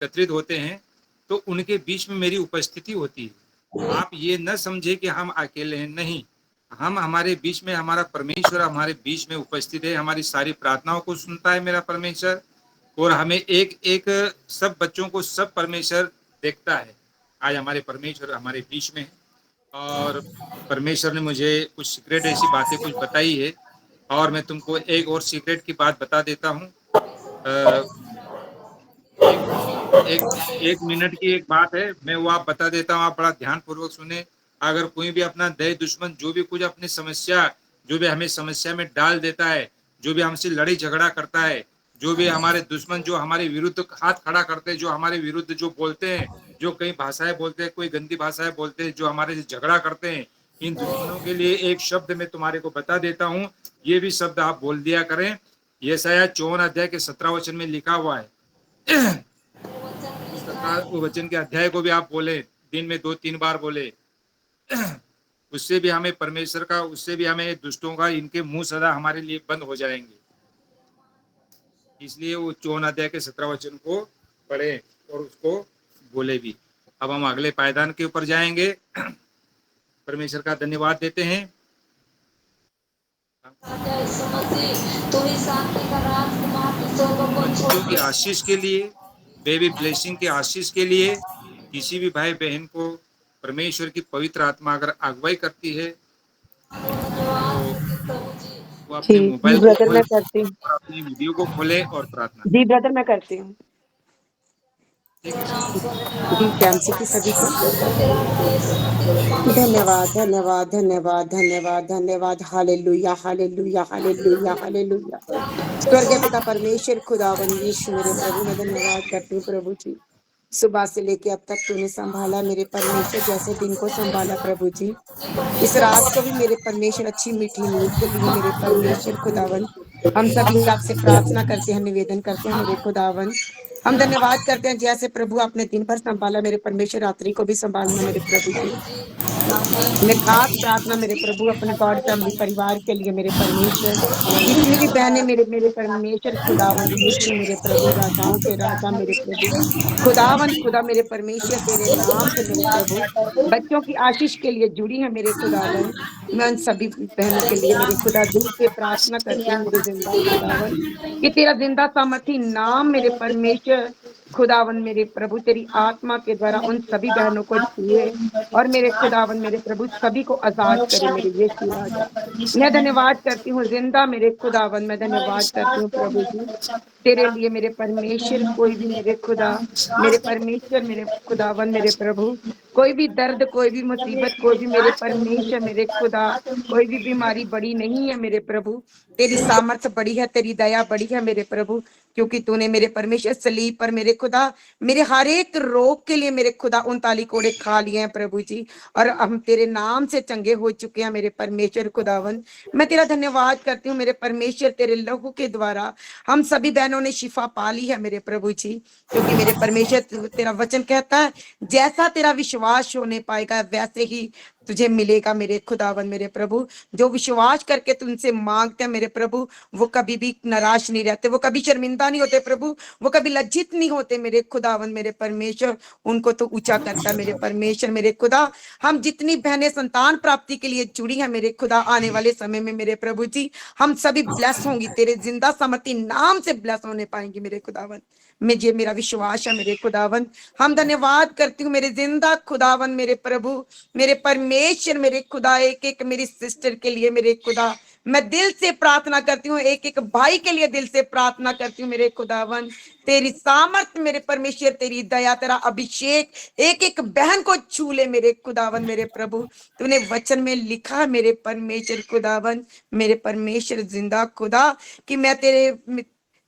एकत्रित होते हैं, तो उनके बीच में मेरी उपस्थिति होती है। आप ये न समझे कि हम अकेले हैं, नहीं। हम हमारे बीच में हमारा परमेश्वर हमारे बीच में उपस्थित है, हमारी सारी प्रार्थनाओं को सुनता है मेरा परमेश्वर और हमें एक-एक सब बच्चों को सब परमेश्वर देखता है। आज हमारे परमेश्वर हमारे बीच में है और परमेश्वर ने मुझे कुछ सीक्रेट ऐसी बातें कुछ बताई है और मैं तुमको एक और सीक्रेट की बात बता देता हूँ। अ, एक एक 1 मिनट की एक बात है, मैं वो आप बता देता हूँ, आप बड़ा ध्यानपूर्वक सुनें। अगर कोई भी अपना दया दुश्मन जो भी कुछ अपनी समस्या जो भी हमें समस्या में डाल देता है, जो भी हमसे लड़ाई झगड़ा करता है, जो भी हमारे दुश्मन जो हमारे विरुद्ध हाथ खड़ा करते हैं, जो हमारे विरुद्ध जो बोलते हैं, जो कई भाषाएँ बोलते हैं, कोई गंदी भाषाएँ बोलते हैं, जो हमारे से झगड़ा करते हैं, इन दुश्मनों के लिए एक शब्द मैं तुम्हारे को बता देता हूँ, ये भी शब्द आप बोल दिया करें। यशायाह 54 अध्याय के 17 वचन में लिखा हुआ है। उस 17 वचन के अध्याय को भी आप बोले, दिन में 2-3 बार बोले। उससे भी हमें परमेश्वर का उससे भी हमें दुष्टों का इनके मुँह सदा हमारे लिए बंद हो जाएँगे। इसलिए वो 54 अध्याय के 17 वचन को पढ़ें और उसको बोले भी। अब हम अगले पायदान के ऊपर जाएँगे। परमेश्वर का धन्यवाद देते हैं। बच्चों की आशीष के लिए, बेबी ब्लेसिंग की आशीष के लिए किसी भी भाई बहन को परमेश्वर की पवित्र आत्मा अगर अगुवाई करती है, तो वो अपने जी मोबाइल को ब्रदर, खोले मैं करती हूँ। और अपनी वीडियो को खोले और प्रार्थना जी ब्रदर, मैं करती हूँ। ठीक है सिस्टर। जी कैंसी की सभी को धन्यवाद धन्यवाद धन्यवाद धन्यवाद धन्यवाद। Hallelujah hallelujah hallelujah hallelujah. स्वर्गीय पिता परमेश्वर खुदावन यीशु मेरे प्रभु, मैं धन्यवाद करती हूँ प्रभु जी। सुबह से लेके अब तक तूने संभाला मेरे परमेश्वर, जैसे दिन को संभाला प्रभु जी, इस रात को भी मेरे परमेश्वर अच्छी मीठी नींद के लिए मेरे परमेश्वर खुदावन हम सभी आपसे प्रार्थना करते हैं, निवेदन करते हैं मेरे खुदावन। हम धन्यवाद करते हैं जैसे प्रभु आपने दिन भर संभाला मेरे परमेश्वर, रात्रि को भी संभालना मेरे प्रभु जी। मैं खास प्रार्थना मेरे प्रभु अपने गॉड फैमिली परिवार के लिए मेरे परमेश्वर, जितनी भी बहनें मेरे मेरे परमेश्वर खुदावन यीशु मेरे प्रभु, राजाओं के राजा मेरे प्रभु खुदावन खुदा मेरे परमेश्वर तेरे नाम से मेरे प्रभु बच्चों की आशीष के लिए जुड़ी है मेरे खुदावन। मैं उन सभी बहनों के लिए मेरे खुदा दिल से प्रार्थना करती हूँ मेरे जिंदा खुदावन, कि तेरा जिंदा सामर्थी नाम मेरे परमेश्वर खुदावन मेरे प्रभु तेरी आत्मा के द्वारा उन सभी बहनों को छुए और मेरे खुदावन मेरे प्रभु सभी को आजाद करे मेरे यीशु राजा। मैं धन्यवाद करती हूँ जिंदा मेरे खुदावन, मैं धन्यवाद करती हूँ प्रभु जी तेरे लिए मेरे परमेश्वर। कोई भी मेरे खुदा मेरे परमेश्वर मेरे खुदावन मेरे प्रभु, कोई भी दर्द कोई भी मुसीबत कोई भी मेरे परमेश्वर मेरे खुदा, कोई भी बीमारी बड़ी नहीं है मेरे प्रभु, तेरी सामर्थ्य बड़ी है, तेरी दया बड़ी है मेरे प्रभु, क्योंकि तूने मेरे परमेश्वर सलीब पर मेरे खुदा मेरे हर एक रोग के लिए मेरे खुदा 39 कोड़े खा लिए हैं प्रभु जी, और हम तेरे नाम से चंगे हो चुके हैं मेरे परमेश्वर खुदावन। मैं तेरा धन्यवाद करती हूँ मेरे परमेश्वर, तेरे लहू के द्वारा हम सभी बहनों ने शिफा पा ली है मेरे प्रभु जी, क्योंकि मेरे परमेश्वर तेरा वचन कहता है जैसा तेरा विश्वास होने पाएगा वैसे ही तुझे मिलेगा मेरे खुदावन मेरे प्रभु। जो विश्वास करके तुमसे मांगते हैं मेरे प्रभु, वो कभी भी निराश नहीं रहते, वो कभी शर्मिंदा नहीं होते प्रभु, वो कभी लज्जित नहीं होते मेरे खुदावन मेरे परमेश्वर, उनको तो ऊंचा करता है मेरे परमेश्वर मेरे खुदा। हम जितनी बहनें संतान प्राप्ति के लिए जुड़ी हैं मेरे खुदा, आने वाले समय में मेरे प्रभु जी हम सभी ब्लेस होंगी, तेरे जिंदा सामर्थी नाम से ब्लेस होने पाएंगी मेरे खुदावन। मुझे मेरा विश्वास है मेरे खुदावन। हम धन्यवाद करती हूँ मेरे जिंदा खुदावन मेरे प्रभु मेरे परमेश्वर मेरे खुदा, एक एक मेरी सिस्टर के लिए मेरे खुदा मैं दिल से प्रार्थना करती हूँ, एक एक भाई के लिए दिल से प्रार्थना करती हूँ मेरे खुदावन। तेरी सामर्थ्य मेरे परमेश्वर, तेरी दया तेरा अभिषेक एक एक बहन को छू ले मेरे खुदावन मेरे प्रभु। तूने वचन में लिखा मेरे परमेश्वर खुदावन मेरे परमेश्वर जिंदा खुदा, कि मैं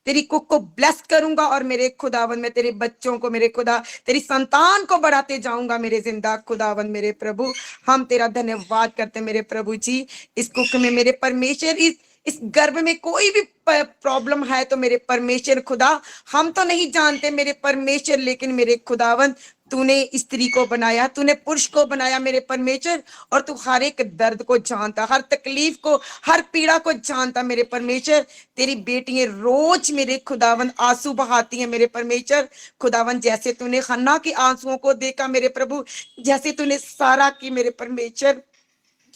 तेरी कुक को ब्लेस करूंगा और मेरे खुदावन मैं तेरे बच्चों को मेरे खुदा तेरी संतान को बढ़ाते जाऊंगा मेरे जिंदा खुदावन मेरे प्रभु। हम तेरा धन्यवाद करते मेरे प्रभु जी। इस कुक में मेरे परमेश्वर इस गर्भ में कोई भी प्रॉब्लम है तो मेरे परमेश्वर खुदा हम तो नहीं जानते मेरे परमेश्वर, लेकिन मेरे खुदावन तूने स्त्री को बनाया, तूने पुरुष को बनाया मेरे परमेश्वर, और तू हर एक दर्द को जानता, हर तकलीफ को, हर पीड़ा को जानता मेरे परमेश्वर। तेरी बेटियां रोज मेरे खुदावन आंसू बहाती हैं मेरे परमेश्वर। खुदावन जैसे तूने हन्ना के आंसुओं को देखा मेरे प्रभु, जैसे तूने सारा की मेरे परमेश्वर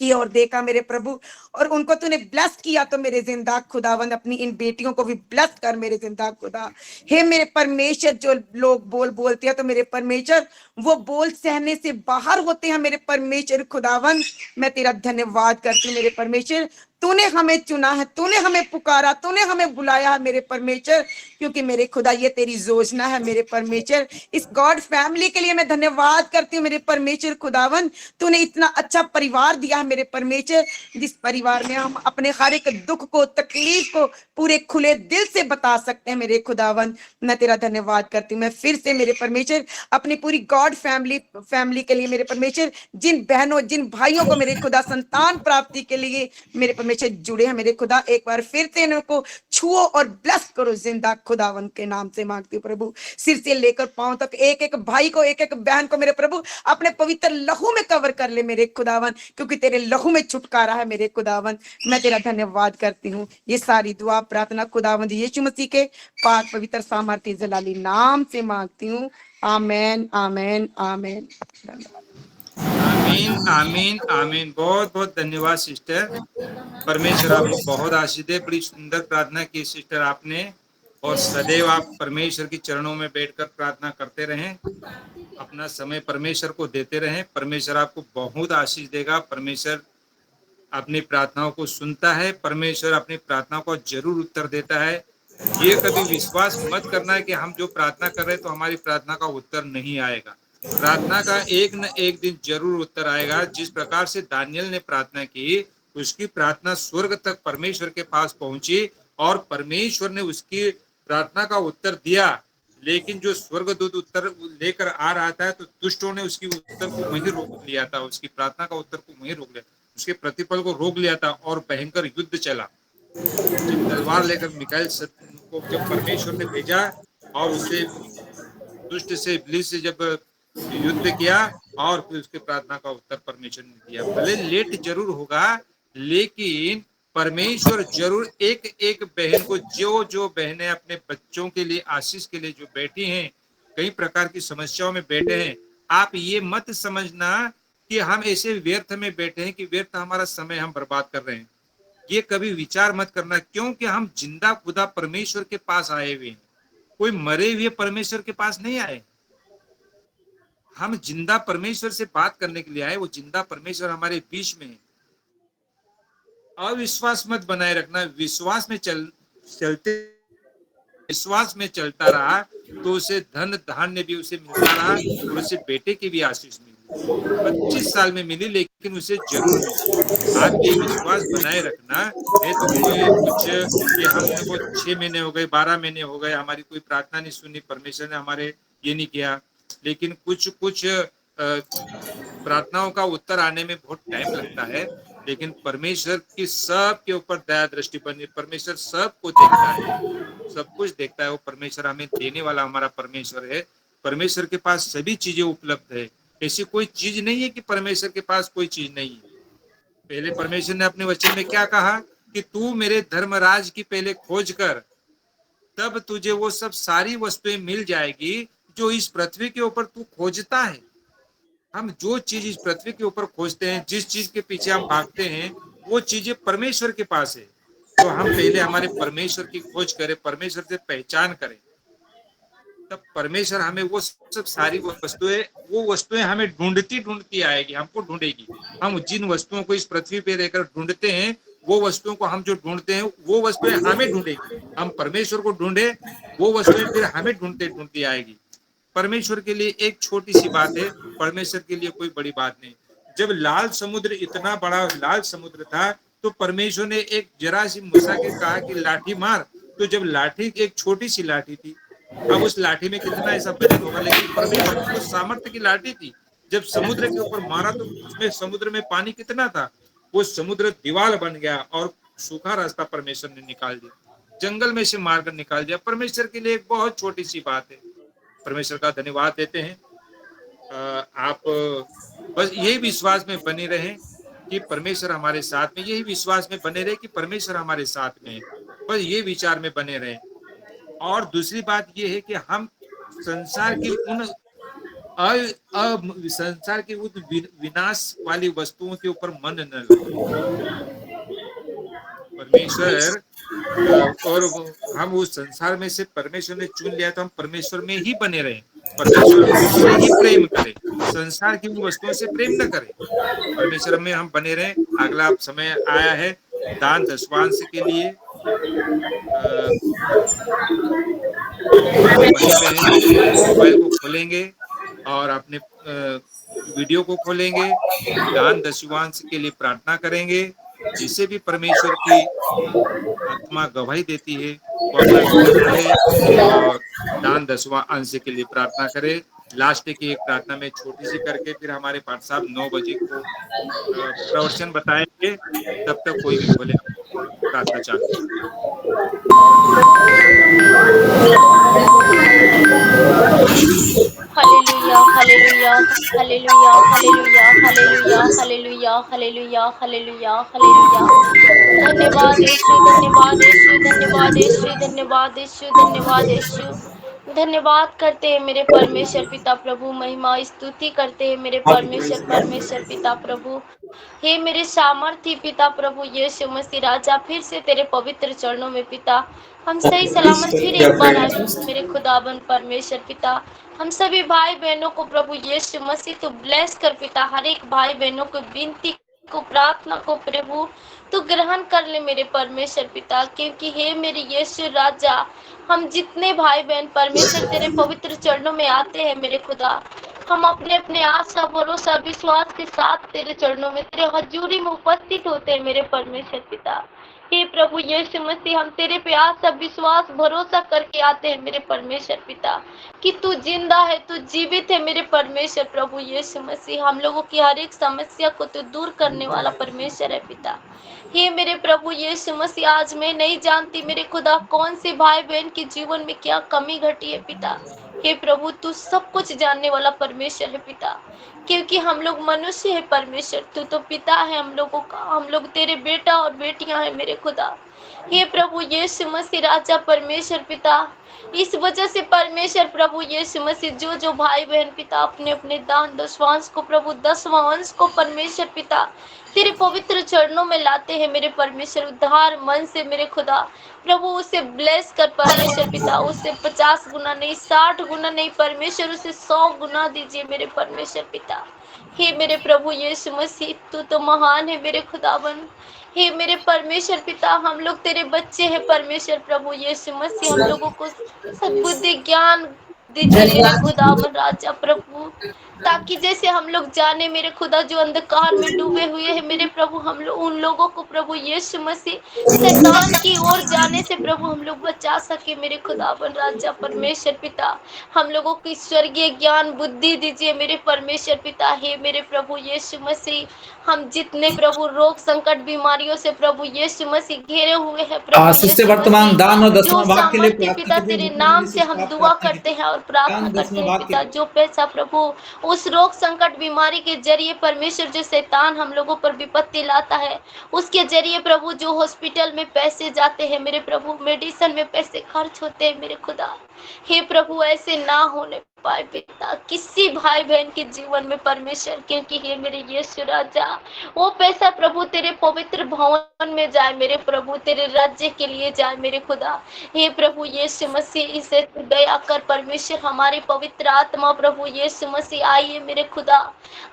की और देखा मेरे प्रभु, और उनको तूने ब्लेस किया, तो मेरे जिंदा खुदावंद अपनी इन बेटियों को भी ब्लेस कर मेरे जिंदा खुदा। हे मेरे परमेश्वर, जो लोग बोल बोलते हैं तो मेरे परमेश्वर वो बोल सहने से बाहर होते हैं मेरे परमेश्वर खुदावंद। मैं तेरा धन्यवाद करती हूँ मेरे परमेश्वर। तूने हमें चुना है, तूने हमें पुकारा, तूने हमें बुलाया है मेरे परमेश्वर, क्योंकि मेरे खुदा ये तेरी योजना है मेरे परमेश्वर। इस गॉड फैमिली के लिए मैं धन्यवाद करती हूँ मेरे परमेश्वर खुदावन। तूने इतना अच्छा परिवार दिया है मेरे परमेश्वर, जिस परिवार में हम अपने हर एक दुख को, तकलीफ को पूरे खुले दिल से बता सकते हैं मेरे खुदावन। मैं तेरा धन्यवाद करती हूँ। मैं फिर से मेरे परमेश्वर अपनी पूरी गॉड फैमिली के लिए मेरे परमेश्वर, जिन बहनों जिन भाइयों को मेरे खुदा संतान प्राप्ति के लिए मेरे परमेश्वर जुड़े हैं मेरे खुदा, एक बार फिर से इनको छुओ और ब्लेस करो जिंदा खुदावन के नाम से मांगती हूँ प्रभु। सिर से लेकर पांव तक एक एक भाई को, एक एक बहन को मेरे प्रभु अपने पवित्र लहू में कवर कर ले मेरे खुदावन, क्योंकि तेरे लहू में छुटकारा है मेरे खुदावन। मैं तेरा धन्यवाद करती हूँ। ये सारी दुआ प्रार्थना खुदावंद यीशु मसीह के पाक पवित्र सामर्थ्य जलाली नाम से मांगती हूँ। आमेन आमेन आमेन। आमीन आमीन आमीन। बहुत बहुत धन्यवाद सिस्टर। परमेश्वर आपको बहुत आशीष दे। बड़ी सुंदर प्रार्थना की सिस्टर आपने, और सदैव आप परमेश्वर के चरणों में बैठकर प्रार्थना करते रहें, अपना समय परमेश्वर को देते रहें। परमेश्वर आपको बहुत आशीष देगा। परमेश्वर अपनी प्रार्थनाओं को सुनता है, परमेश्वर अपनी प्रार्थनाओं को जरूर उत्तर देता है। ये कभी विश्वास मत करना है कि हम जो प्रार्थना कर रहे हैं तो हमारी प्रार्थना का उत्तर नहीं आएगा। प्रार्थना का एक न एक दिन जरूर उत्तर आएगा। जिस प्रकार से दानियल ने प्रार्थना की, उसकी प्रार्थना स्वर्ग तक परमेश्वर के पास पहुंची और परमेश्वर ने उसकी प्रार्थना का उत्तर दिया। लेकिन जो स्वर्गदूत उत्तर लेकर आ रहा था, तो दुष्टों ने उसकी उत्तर को वहीं रोक लिया था, उसकी प्रार्थना का उत्तर को वहीं रोक लिया, उसके प्रतिफल को रोक लिया था, और भयंकर युद्ध चला। जब तलवार लेकर मिकाएल को जब परमेश्वर ने भेजा और उसे दुष्ट से, इब्लीस से जब युद्ध किया, और फिर उसके प्रार्थना का उत्तर परमेश्वर ने दिया। भले लेट जरूर होगा, लेकिन परमेश्वर जरूर एक एक बहन को, जो जो बहनें अपने बच्चों के लिए, आशीष के लिए जो बैठी हैं, कई प्रकार की समस्याओं में बैठे हैं, आप ये मत समझना कि हम ऐसे व्यर्थ में बैठे हैं, कि व्यर्थ हमारा समय हम बर्बाद कर रहे हैं। ये कभी विचार मत करना, क्योंकि हम जिंदा खुदा परमेश्वर के पास आए हुए हैं। कोई मरे हुए परमेश्वर के पास नहीं आए। हम जिंदा परमेश्वर से बात करने के लिए आए। वो जिंदा परमेश्वर हमारे बीच में है। अविश्वास मत बनाए रखना। विश्वास में चलते, विश्वास में चलता रहा तो उसे धन धान्य भी उसे मिलता रहा, और उसे बेटे की भी आशीष मिली। 25 साल में मिली, लेकिन उसे जरूर मिली। आप ये विश्वास बनाए रखना। नहीं तो कोई कुछ कि हमने को 6 महीने हो गए, 12 महीने हो गए, हमारी कोई प्रार्थना नहीं सुनी, परमेश्वर ने हमारे ये नहीं किया। लेकिन कुछ कुछ प्रार्थनाओं का उत्तर आने में बहुत टाइम लगता है, लेकिन परमेश्वर की सबके ऊपर दया दृष्टि बनी। परमेश्वर सबको देखता है, सब कुछ देखता है। वो परमेश्वर हमें देने वाला हमारा परमेश्वर है। परमेश्वर के पास सभी चीजें उपलब्ध है। ऐसी कोई चीज नहीं है कि परमेश्वर के पास कोई चीज नहीं है। पहले परमेश्वर ने अपने वचन में क्या कहा कि तू मेरे धर्मराज की पहले खोज कर, तब तुझे वो सब सारी वस्तुएं मिल जाएगी जो इस पृथ्वी के ऊपर तू खोजता है। हम जो चीज इस पृथ्वी के ऊपर खोजते हैं, जिस चीज के पीछे हम भागते हैं, वो चीजें परमेश्वर के पास है। तो हम पहले हमारे परमेश्वर की खोज करें, परमेश्वर से पहचान करें, तब परमेश्वर हमें वो सब सारी वो वस्तुएं हमें ढूंढती ढूंढती आएगी, हमको ढूंढेगी। हम जिन वस्तुओं को इस पृथ्वी पे रहकर ढूंढते हैं, वो वस्तुओं को हम जो ढूंढते हैं, वो वस्तुएं हमें ढूंढेगी। हम परमेश्वर को ढूंढे, वो वस्तुएं फिर हमें ढूंढते ढूंढती आएगी। परमेश्वर के लिए एक छोटी सी बात है, परमेश्वर के लिए कोई बड़ी बात नहीं। जब लाल समुद्र, इतना बड़ा लाल समुद्र था, तो परमेश्वर ने एक जरा सी मूसा के कहा कि लाठी मार। तो जब लाठी एक छोटी सी लाठी थी, अब उस लाठी में कितना ऐसा वजन होगा, लेकिन परमेश्वर की वो सामर्थ्य की लाठी थी। जब समुद्र के ऊपर मारा तो उसमें समुद्र में पानी कितना था, वो समुद्र दीवार बन गया, और सूखा रास्ता परमेश्वर ने निकाल दिया, जंगल में से मारकर निकाल दिया। परमेश्वर के लिए एक बहुत छोटी सी बात है। परमेश्वर का धन्यवाद देते हैं। आप बस यही विश्वास में बने रहें कि परमेश्वर हमारे साथ में, यही विश्वास में बने रहे कि परमेश्वर हमारे साथ में है। बस ये विचार में बने रहें। और दूसरी बात ये है कि हम संसार की उन अ संसार की उन विनाश वाली वस्तुओं के ऊपर मन न लगाएँ। परमेश्वर और हम उस संसार में से परमेश्वर ने चुन लिया, तो हम परमेश्वर में ही बने रहें। परमेश्वर उससे ही प्रेम करें, संसार की उन वस्तुओं से प्रेम न करें। परमेश्वर में हम बने रहें। अगला समय आया है दान दशवांश के लिए। अ, हम भाई बहन मोबाइल को खोलेंगे और अपने वीडियो को खोलेंगे, दान दशवांश के लिए प्रार्थना करेंगे। जिसे भी परमेश्वर की आत्मा गवाही देती है वो अपना वीडियो खोले और दान दसवां अंश के लिए प्रार्थना करे। लास्ट की एक प्रार्थना में छोटी सी करके फिर हमारे पाठ साहब 9 बजे को प्रवचन बताएंगे। तब तक कोई भी खोले, प्रार्थना चालू कर। Hallelujah hallelujah hallelujah hallelujah hallelujah hallelujah hallelujah hallelujah hallelujah. धन्यवाद यीशु, धन्यवाद यीशु, धन्यवाद यीशु, धन्यवाद यीशु, धन्यवाद यीशु। धन्यवाद करते हैं मेरे परमेश्वर पिता प्रभु, महिमा स्तुति करते हैं मेरे परमेश्वर परमेश्वर पिता प्रभु। हे मेरे सामर्थी पिता प्रभु यीशु मसीह राजा, फिर से तेरे पवित्र चरणों में पिता हम सही सलामत फिर एक बार आए मेरे खुदाबंद परमेश्वर पिता। हम सभी भाई बहनों को प्रभु यीशु मसीह तो ब्लेस कर पिता, हर एक भाई बहनों को विनती को प्रार्थना को प्रभु तू ग्रहण कर ले मेरे परमेश्वर पिता। क्योंकि हे मेरे यीशु राजा, हम जितने भाई बहन परमेश्वर तेरे पवित्र चरणों में आते हैं मेरे खुदा, हम अपने अपने आशा भरोसा विश्वास के साथ तेरे चरणों में तेरे हजूरी में उपस्थित होते हैं मेरे परमेश्वर पिता। हे प्रभु यीशु मसीह, हम तेरे पे आशा विश्वास भरोसा करके आते हैं मेरे परमेश्वर पिता कि तू जिंदा है, तू जीवित है मेरे परमेश्वर प्रभु यीशु मसीह। हम लोगों की हर एक समस्या को तू दूर करने वाला परमेश्वर है पिता। हे मेरे प्रभु यीशु मसीह, आज मैं नहीं जानती मेरे खुदा कौन से भाई बहन के जीवन में क्या कमी घटी है पिता। हे प्रभु, तू सब कुछ जानने वाला परमेश्वर है पिता। क्योंकि हम लोग मनुष्य है परमेश्वर, तू तो पिता है हम लोगों का, हम लोग तेरे बेटा और बेटियां हैं मेरे खुदा। हे प्रभु यीशु मसीह राजा परमेश्वर पिता, इस वजह से परमेश्वर प्रभु यीशु मसीह जो जो भाई बहन पिता अपने अपने दान दशवांश को प्रभु दसवां अंश को परमेश्वर पिता तेरे पवित्र चरणों में लाते हैं मेरे परमेश्वर, उद्धार मन से मेरे खुदा प्रभु उसे ब्लेस कर परमेश्वर पिता। उसे 50 गुना नहीं 60 गुना नहीं परमेश्वर, उसे 100 गुना दीजिए मेरे परमेश्वर पिता। हे मेरे प्रभु यीशु मसीह, तू तो महान है मेरे खुदावन। हे मेरे परमेश्वर पिता, हम लोग तेरे बच्चे हैं परमेश्वर प्रभु यीशु मसीह। हम लोगों को सद्बुद्धि ज्ञान दीजिए मेरे खुदावन राजा प्रभु, ताकि जैसे हम लोग जाने मेरे खुदा जो अंधकार में डूबे हुए हैं मेरे प्रभु, हम लोग उन लोगों को प्रभु यीशु मसीह शैतान की ओर जाने से प्रभु हम लोग बचा सके मेरे खुदावन राजा परमेश्वर पिता। हम लोगों की स्वर्गीय ज्ञान बुद्धि दीजिए मेरे परमेश्वर पिता। हे मेरे प्रभु यीशु मसीह, हम जितने प्रभु रोग संकट बीमारियों से प्रभु यीशु मसीह घेरे हुए हैं प्रभु सिस्टर यीशु वर्तमान दान और मसीह, जो 10वां भाग के लिए सामर्थ्य प्रार्थना पिता कीजिए तेरे जितने नाम भी से हम सिस्टर दुआ प्रार्थना करते कीजिए हैं और प्रार्थना दान करते 10वां हैं भाग के पिता। लिए। जो पैसा प्रभु उस रोग संकट बीमारी के जरिए परमेश्वर जो शैतान हम लोगों पर विपत्ति लाता है, उसके जरिए प्रभु जो हॉस्पिटल में पैसे जाते हैं मेरे प्रभु, मेडिसिन में पैसे खर्च होते हैं मेरे खुदा, हे प्रभु ऐसे ना होने पाए पिता किसी भाई बहन के जीवन में परमेश्वर। क्योंकि हे मेरे यीशु राजा, वो पैसा प्रभु तेरे पवित्र भवन में जाए मेरे प्रभु, तेरे राज्य के लिए जाए मेरे खुदा। हे प्रभु यीशु मसीह, इसे दया कर परमेश्वर, हमारी पवित्र आत्मा प्रभु यीशु मसीह आइए मेरे खुदा,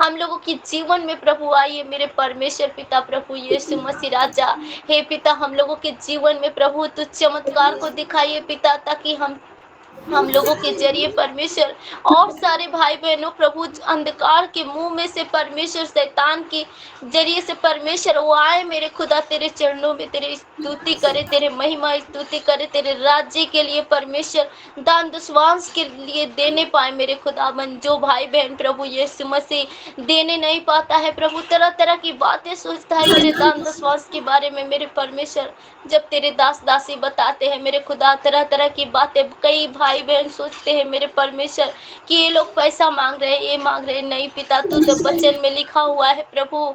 हम लोगों की जीवन में प्रभु आइए मेरे परमेश्वर पिता प्रभु यीशु मसीह राजा। हे पिता, हम लोगों के जीवन में प्रभु तुझ चमत्कार को दिखाइए पिता, ताकि हम लोगों के जरिए परमेश्वर और सारे भाई बहनों प्रभु अंधकार के मुंह में से परमेश्वर शैतान के जरिए से परमेश्वर वो आए मेरे खुदा तेरे चरणों में तेरे स्तुति करे, तेरे महिमा स्तुति करे, तेरे राज्य के लिए परमेश्वर दान दशवांश के लिए देने पाए मेरे खुदा मन। जो भाई बहन प्रभु यीशु मसीह देने नहीं पाता है प्रभु, तरह तरह की बातें सोचता है तेरे दान दशवांश के बारे में मेरे परमेश्वर, जब तेरे दास दासी बताते हैं मेरे खुदा तरह तरह की बातें, कई भाई भाई बहन सोचते हैं मेरे परमेश्वर कि ये लोग पैसा मांग रहे हैं, ये मांग रहे हैं। नहीं पिता, तू तो वचन में लिखा हुआ है प्रभु,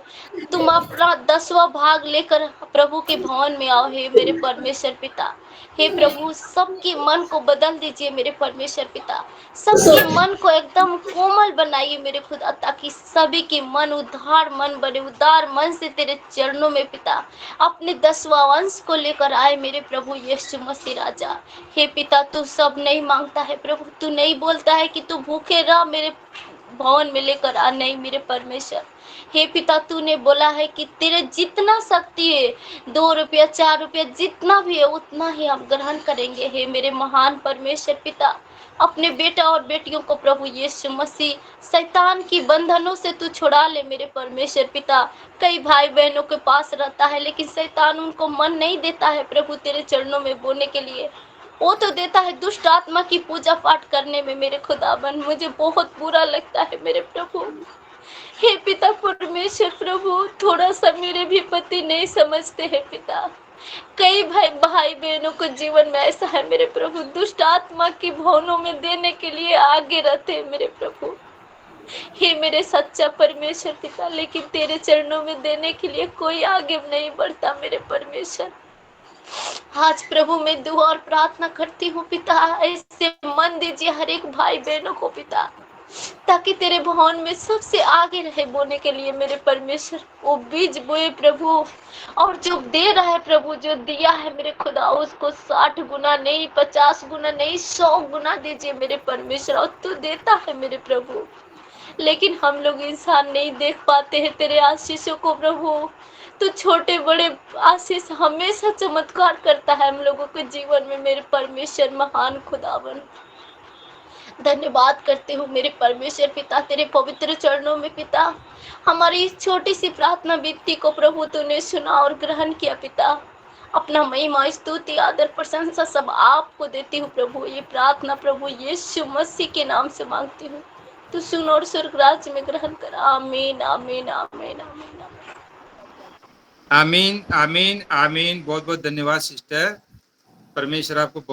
तुम अपना 10वां भाग लेकर प्रभु के भवन में आओ। हे मेरे परमेश्वर पिता, हे प्रभु, सबके मन को बदल दीजिए मेरे परमेश्वर पिता, सबके मन को एकदम कोमल बनाइए मेरे खुदा, ताकि सभी के मन उदार मन बने, उदार मन से तेरे चरणों में पिता अपने 10वां अंश को लेकर आए मेरे प्रभु यीशु मसीह राजा। हे पिता, तू सब नहीं मांगता है प्रभु, तू नहीं बोलता है कि तू भूखे रह मेरे भवन में लेकर आ, नहीं मेरे परमेश्वर। हे पिता, तूने बोला है कि तेरे जितना शक्ति है, 2 रुपया 4 रुपया जितना भी है उतना ही हम ग्रहण करेंगे। हे मेरे महान परमेश्वर पिता, अपने बेटा और बेटियों को प्रभु यीशु मसीह शैतान की बंधनों से तू छुड़ा ले मेरे परमेश्वर पिता। कई भाई बहनों के पास रहता है लेकिन शैतान उनको मन नहीं देता है प्रभु तेरे चरणों में बोने के लिए, वो तो देता है दुष्ट आत्मा की पूजा पाठ करने में मेरे खुदाबंद। मुझे बहुत बुरा लगता है मेरे प्रभु। हे पिता परमेश्वर प्रभु, थोड़ा सा मेरे भी पति नहीं समझते हैं पिता। कई भाई बहनों को जीवन में ऐसा है मेरे प्रभु, दुष्ट आत्मा की भवनों में देने के लिए आगे रहते हैं मेरे प्रभु। हे मेरे सच्चा परमेश्वर पिता, लेकिन तेरे चरणों में देने के लिए कोई आगे नहीं बढ़ता मेरे परमेश्वर। आज प्रभु मैं दुआ और प्रार्थना करती हूँ पिता, ऐसे मन दीजिए हर एक भाई बहनों को पिता, ताकि तेरे भवन में सबसे आगे रहे बोने के लिए मेरे परमेश्वर। वो बीज बोए प्रभु, और जो दे रहा है प्रभु, जो दिया है मेरे खुदा, उसको 60 गुना नहीं, 50 गुना नहीं, 100 गुना दीजिए मेरे परमेश्वर। और तू देता है मेरे प्रभु, लेकिन हम लोग इंसान नहीं देख पाते हैं तेरे आशीषों को प्रभु। तू छोटे बड़े आशीष हमेशा चमत्कार करता है हम लोगों के जीवन में मेरे परमेश्वर महान खुदावन। धन्यवाद करते हूँ मेरे परमेश्वर पिता तेरे पवित्र चरणों में पिता। हमारी इस छोटी सी प्रार्थना विनती को प्रभु तूने सुना और ग्रहण किया पिता। अपना महिमा स्तुति आदर प्रशंसा सब आपको देती हूँ प्रभु। ये प्रार्थना प्रभु यीशु मसीह के नाम से मांगती हूँ, तू सुन और स्वर्ग राज्य में ग्रहण कर। आमीन आमीन आमीन आमीन आमीन आमीन आमीन। बहुत बहुत धन्यवाद सिस्टर, परमेश्वर आपको